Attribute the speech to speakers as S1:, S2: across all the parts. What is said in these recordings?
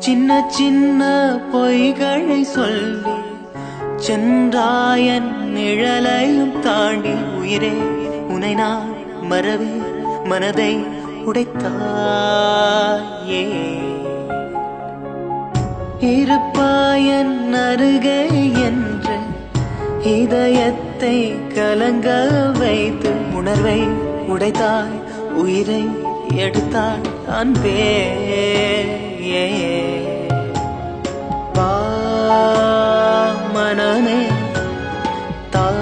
S1: சின்ன சின்ன பொய்களை சொல்லி சென்றாயன் நிழலையும் தாண்டி உயிரே உனை நான் மறவே மனதை உடைத்தாயே. இருப்பாயன் அருகே என்று இதயத்தை கலங்க வைத்து உணர்வை உடைத்தாய் உயிரை எடுத்தாய் அன்பே. வா மனமே தாவரமே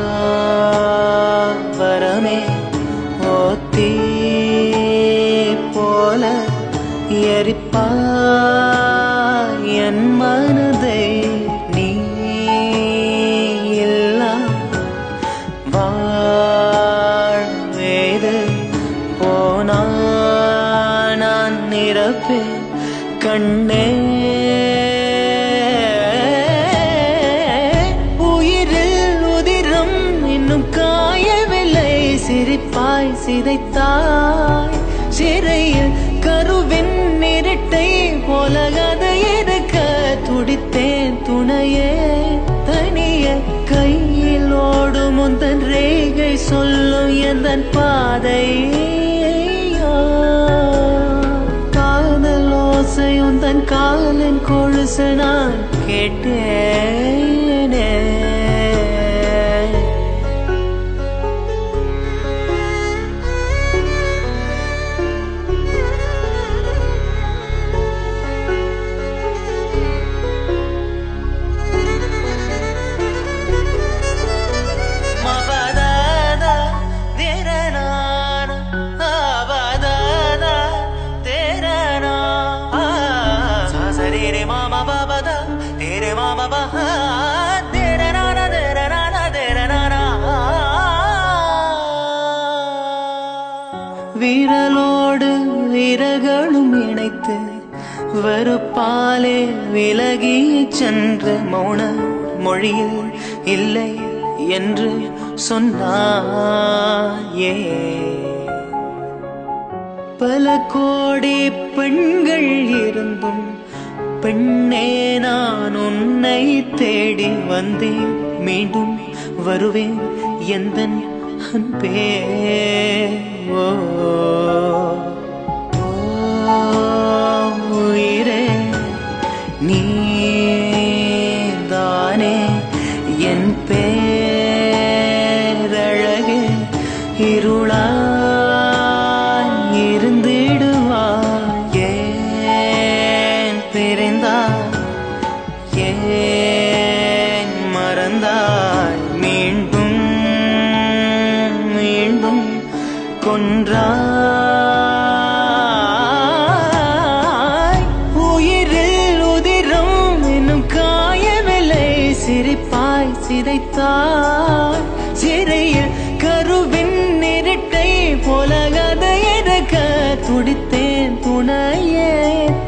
S1: ஓத்தி போல எரிப்பாய் என் மனதை நீ இல்லா வாழ்வேது போனா நான் நிரப்பேன் கண்ணே. உயிரில் உதிரம் இன்னும் காயவில்லை சிரிப்பாய் சிதைத்தாய் சிறையில் கருவின் இருட்டை போல கதை எடுக்க துடித்தேன் துணையே தனிய கையில் ஓடும் உந்தன் ரேகை சொல்லும் எந்தன் பாதையோ. காதல் ஓசை உந்தன் காலின் கொலுசு நான் கேட்டேனே. விரலோடு விரகளும் இணைத்து வெறுப்பாலே விலகி சென்ற மௌன மொழியில் இல்லை என்று சொன்னாயே. பல கோடி பெண்கள் இருந்தும் பெண்ணே நான் உன்னை தேடி வந்தேன் மீண்டும் வருவேன் எந்தன் அன்பே. ஓ உயிரே நீதானே என் பேரழகே இருளாய் இருந்திடுவாய் ஏன் பிரிந்தாய் ஏன் மறந்தாய் மீண்டும் மீண்டும் கொன்றாய். உயிரில் உதிரம் இன்னும் காயவில்லை சிரிப்பாய் சிதைத்தாய் சிறையில் கருவின் இருட்டை போல கதை எடுக்க துடித்தேன் துணையே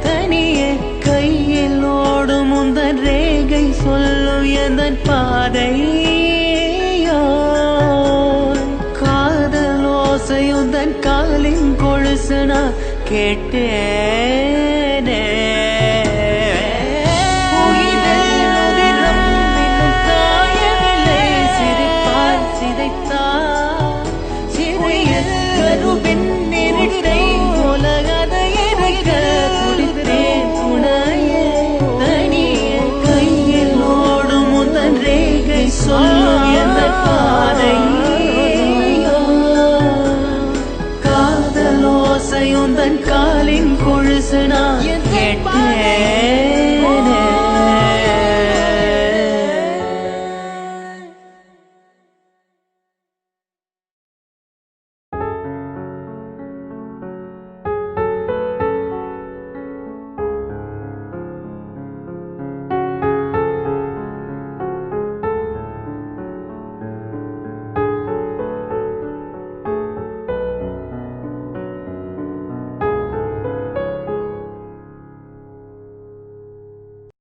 S1: தனியே கையில் ஓடும் உந்தன் ரேகை சொல்லும் எந்தன் பாதையோ. காதல் ஓசையுந்தன் காலின் கொலுசு நான் கேட்டேனே. சிரிப்பாய் சிதைத்தாய் சிறையில் கருவின்